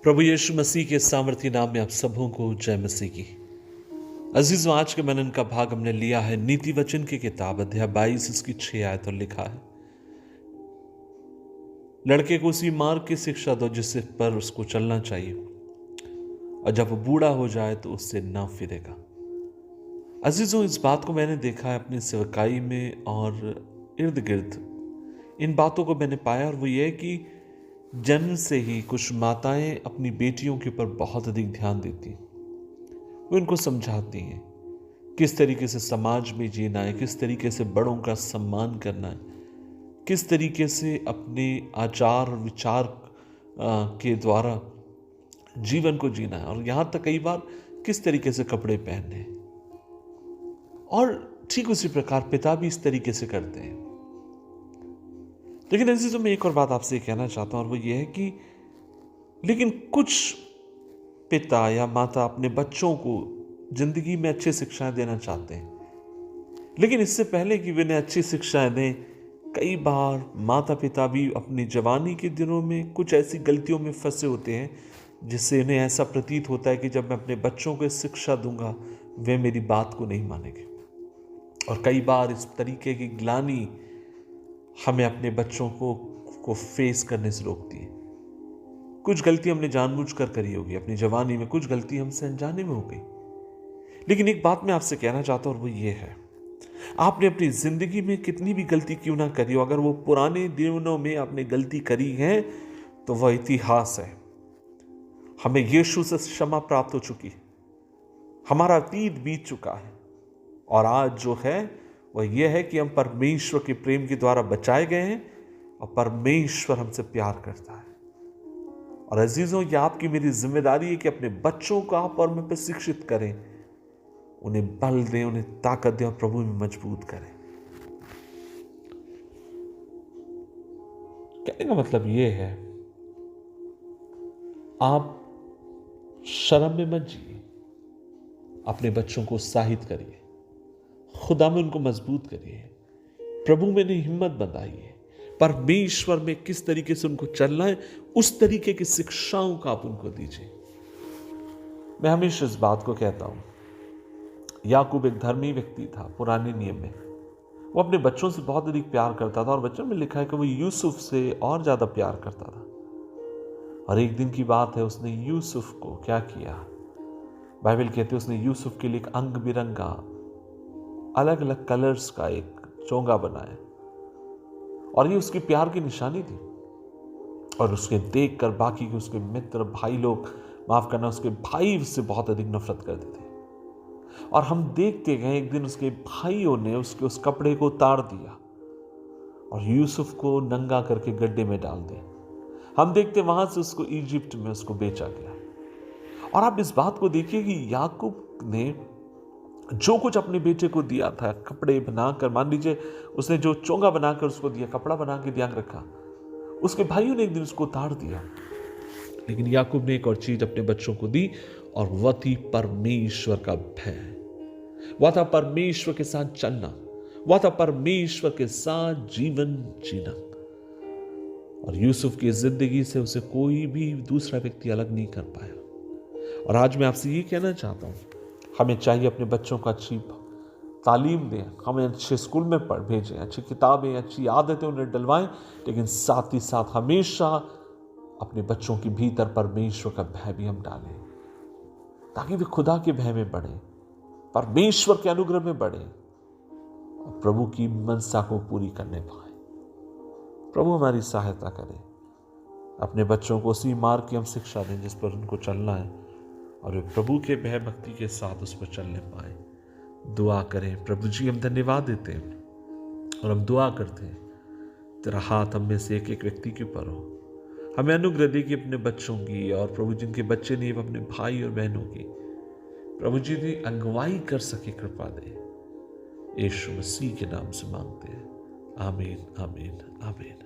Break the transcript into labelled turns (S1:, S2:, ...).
S1: प्रभु यीशु मसीह के सामर्थी नाम में आप सबों को जय मसीह की। अजीजों, आज के मनन का भाग हमने लिया है नीति वचन की किताब अध्याय 22 इसकी 6 आयत और लिखा है, लड़के को उसी मार्ग की शिक्षा दो जिससे पर उसको चलना चाहिए, और जब वो बूढ़ा हो जाए तो उससे ना फिरेगा। अजीजों, इस बात को मैंने देखा है अपनी सेवकाई में और इर्द गिर्द इन बातों को मैंने पाया, और वो ये है कि जन्म से ही कुछ माताएं अपनी बेटियों के ऊपर बहुत अधिक ध्यान देती हैं। वो इनको समझाती हैं किस तरीके से समाज में जीना है, किस तरीके से बड़ों का सम्मान करना है, किस तरीके से अपने आचार और विचार के द्वारा जीवन को जीना है, और यहाँ तक कई बार किस तरीके से कपड़े पहनने हैं। और ठीक उसी प्रकार पिता भी इस तरीके से करते हैं। लेकिन अजीजों, मैं एक और बात आपसे कहना चाहता हूं, और वो ये है कि लेकिन कुछ पिता या माता अपने बच्चों को जिंदगी में अच्छी शिक्षाएं देना चाहते हैं, लेकिन इससे पहले कि वे उन्हें अच्छी शिक्षाएं दें, कई बार माता पिता भी अपनी जवानी के दिनों में कुछ ऐसी गलतियों में फंसे होते हैं जिससे उन्हें ऐसा प्रतीत होता है कि जब मैं अपने बच्चों को शिक्षा दूंगा वे मेरी बात को नहीं मानेंगे। और कई बार इस तरीके की ग्लानि हमें अपने बच्चों को फेस करने से रोकती है। कुछ गलती हमने जानबूझकर करी होगी अपनी जवानी में, कुछ गलती हमसे अनजाने में हो गई। लेकिन एक बात मैं आपसे कहना चाहता हूं, और वो ये है, आपने अपनी जिंदगी में कितनी भी गलती क्यों ना करी हो, अगर वो पुराने दिनों में आपने गलती करी है तो वह इतिहास है। हमें यीशु से क्षमा प्राप्त हो चुकी है, हमारा अतीत बीत चुका है, और आज जो है वह यह है कि हम परमेश्वर के प्रेम के द्वारा बचाए गए हैं और परमेश्वर हमसे प्यार करता है। और अजीजों, यह आपकी मेरी जिम्मेदारी है कि अपने बच्चों को आप और मैं प्रशिक्षित करें, उन्हें बल दें, उन्हें ताकत दें और प्रभु में मजबूत करें। कहने का मतलब यह है, आप शर्म में मत जिए, अपने बच्चों को उत्साहित करिए, खुदा में उनको मजबूत करिए, प्रभु में नहीं हिम्मत बंधाइए, परमेश्वर में किस तरीके से उनको चलना है उस तरीके की शिक्षाओं का आप उनको दीजिए। मैं हमेशा इस बात को कहता हूं, याकूब एक धर्मी व्यक्ति था पुराने नियम में। वो अपने बच्चों से बहुत अधिक प्यार करता था, और बच्चों में लिखा है कि वो यूसुफ से और ज्यादा प्यार करता था। और एक दिन की बात है, उसने यूसुफ को क्या किया, बाइबल कहते हैं उसने यूसुफ के लिए एक अंग बिरंगा अलग अलग कलर्स का एक चोंगा बनाया, और ये उसके प्यार की निशानी थी। और उसके देखकर बाकी के उसके मित्र भाई लोग, माफ करना, उसके भाई उससे बहुत अधिक नफरत करते थे। और हम देखते गए एक दिन उसके भाइयों ने उसके उस कपड़े को उतार दिया और यूसुफ को नंगा करके गड्ढे में डाल दिया। हम देखते वहां से उसको इजिप्ट में उसको बेचा गया। और आप इस बात को देखिए कि याकूब ने जो कुछ अपने बेटे को दिया था, कपड़े बनाकर, मान लीजिए उसने जो चोंगा बनाकर उसको दिया, कपड़ा बना के ध्यान रखा, उसके भाइयों ने एक दिन उसको उतार दिया। लेकिन याकूब ने एक और चीज अपने बच्चों को दी, और वह थी परमेश्वर का भय। वह था परमेश्वर के साथ चलना, वह था परमेश्वर के साथ जीवन जीना। और यूसुफ की जिंदगी से उसे कोई भी दूसरा व्यक्ति अलग नहीं कर पाया। और आज मैं आपसे ये कहना चाहता हूं, हमें चाहिए अपने बच्चों को अच्छी तालीम दें, हमें अच्छे स्कूल में पढ़ भेजें, अच्छी किताबें, अच्छी आदतें उन्हें डलवाएं, लेकिन साथ ही साथ हमेशा अपने बच्चों के भीतर परमेश्वर का भय भी हम डालें, ताकि वे खुदा के भय में बढ़े, परमेश्वर के अनुग्रह में बढ़े और प्रभु की मनसा को पूरी करने पाए। प्रभु हमारी सहायता करे, अपने बच्चों को उसी मार्ग की हम शिक्षा दें जिस पर उनको चलना है, और वे प्रभु के भय भक्ति के साथ उस पर चलने पाए। दुआ करें। प्रभु जी, हम धन्यवाद देते हैं और हम दुआ करते हैं, तेरा हाथ हम में से एक एक व्यक्ति के ऊपर हो। हमें अनुग्रह दे कि अपने बच्चों की, और प्रभु जिनके बच्चे नहीं अपने भाई और बहनों की, प्रभु जी ने अगुवाई कर सके, कृपा दे। यीशु मसीह के नाम से मांगते हैं, आमीन, आमीन, आमीन।